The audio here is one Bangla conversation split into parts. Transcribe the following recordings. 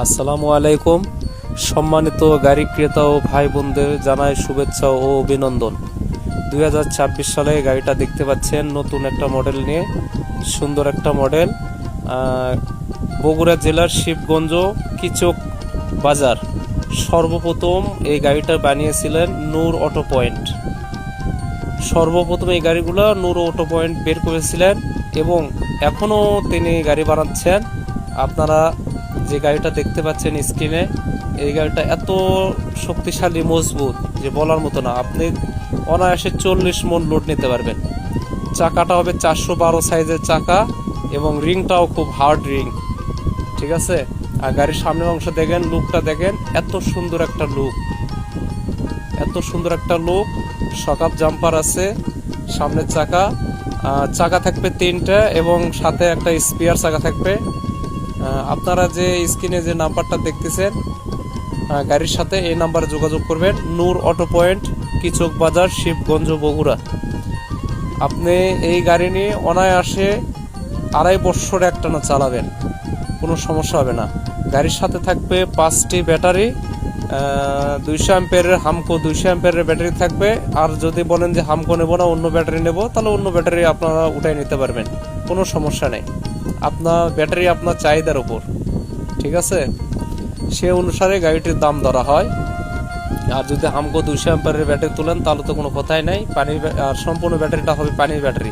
আসসালামু আলাইকুম। সম্মানিত গাড়ি ক্রেতা ও ভাই বোনদের জানাই শুভেচ্ছা ও অভিনন্দন। 2026 সালে গাড়িটা দেখতে পাচ্ছেন, নতুন একটা মডেল নিয়ে, সুন্দর একটা মডেল। বগুড়া জেলার শিবগঞ্জ কিচক বাজার সর্বপ্রথম এই গাড়িটা বানিয়েছিলেন নূর অটো পয়েন্ট। সর্বপ্রথম এই গাড়িগুলো নূর অটো পয়েন্ট বের করেছিলেন এবং এখনও তিনি গাড়ি বানাচ্ছেন। আপনারা যে গাড়িটা দেখতে পাচ্ছেন স্ক্রিনে, এই গাড়িটা এত শক্তিশালী মজবুত যে বলার মতো না। আপনি অনায়াসে 40 মণ লোড নিতে পারবেন। চাকাটা হবে 412 সাইজের চাকা এবং রিংটাও খুব হার্ড রিং, ঠিক আছে। আর গাড়ির সামনের অংশ দেখেন, লুকটা দেখেন, এত সুন্দর একটা লুক, এত সুন্দর একটা লুক। সকাপ জাম্পার আছে, সামনের চাকা থাকবে 3টা এবং সাথে একটা স্পেয়ার চাকা থাকবে। আপনারা যে স্ক্রিনে যে নাম্বারটা দেখতেছেন গাড়ির সাথে, এই নাম্বারে যোগাযোগ করবেন। নূর অটো পয়েন্ট, কিচক বাজার, শিবগঞ্জ, বগুড়া। আপনি এই গাড়ি নিয়ে অনায়াসে 2.5 বছর একটানা চালাবেন, কোনো সমস্যা হবে না। গাড়ির সাথে থাকবে 5টি ব্যাটারি, 200 অ্যাম্পিয়ারের হামকো 200 অ্যাম্পিয়ারের ব্যাটারি থাকবে। আর যদি বলেন যে হামকো নেব না, অন্য ব্যাটারি নেব, তাহলে অন্য ব্যাটারি আপনারা উঠাই নিতে পারবেন, কোনো সমস্যা নেই। আপনার ব্যাটারি আপনার চাহিদার উপর, ঠিক আছে, সে অনুসারে গাড়িটির দাম ধরা হয়। আর যদি হামকো 200 অ্যাম্পিয়ারের ব্যাটারি তোলেন তাহলে তো কোনো কথাই নাই। আর সম্পূর্ণ ব্যাটারিটা হবে পানির ব্যাটারি,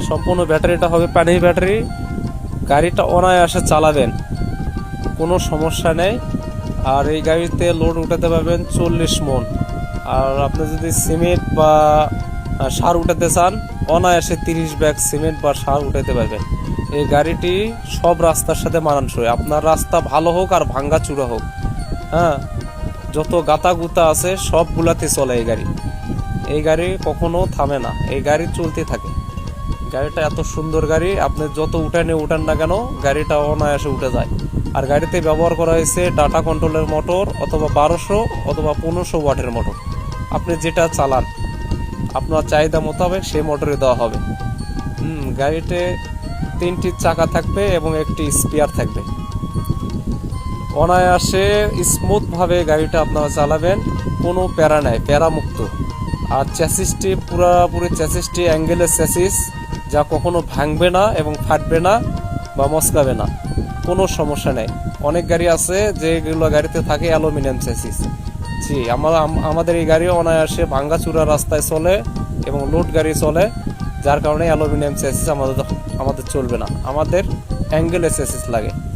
সম্পূর্ণ ব্যাটারিটা হবে পানির ব্যাটারি। গাড়িটা অনায়াসে চালাবেন, কোনো সমস্যা নেই। আর এই গাড়িতে লোড উঠাতে পারবেন 40 মণ। আর আপনি যদি সিমেন্ট বা সার উঠাতে চান, অনায়াসে 30 ব্যাগ সিমেন্ট বা সার উঠাতে পারবেন। এই গাড়িটি সব রাস্তার সাথে মানানসই। আপনার রাস্তা ভালো হোক আর ভাঙ্গা চূড়া হোক, হ্যাঁ, যত গাতা গুতা আছে সবগুলাতে চলে এই গাড়ি। এই গাড়ি কখনো থামে না, এই গাড়ি চলতে থাকে। গাড়িটা এত সুন্দর গাড়ি, আপনি যত উঠান না কেন, গাড়িটা অনায়াসে উঠে যায়। আর গাড়িতে ব্যবহার করা হয়েছে ডাটা কন্ট্রোলের মোটর, অথবা 1200 অথবা 1500 ওয়াটের মোটর। আপনি যেটা চালান আপনার চাহিদা মোতাবেক সেই মোটরে দেওয়া হবে। গাড়িতে 3টি চাকা থাকবে এবং একটি স্পেয়ার থাকবে। অনায়াসে স্মুথভাবে গাড়িটা আপনারা চালাবেন, কোনো প্যারা নাই, প্যারামুক্ত। আর চ্যাসিসটি পুরোপুরি চ্যাসিসটি অ্যাঙ্গেলের চ্যাসিস, যা কখনো ভাঙবে না এবং ফাটবে না বা মচকাবে না, কোনো সমস্যা নেই। অনেক গাড়ি আছে যেগুলো গাড়িতে থাকে অ্যালুমিনিয়াম চ্যাসিস। জি, আমাদের এই গাড়ি অনায়াসে ভাঙ্গা চূড়া রাস্তায় চলে এবং লোড গাড়ি চলে, যার কারণে অ্যালুমিনিয়াম চ্যাসিস আমাদের চলবে না, আমাদের অ্যাঙ্গেলের চ্যাসিস লাগে।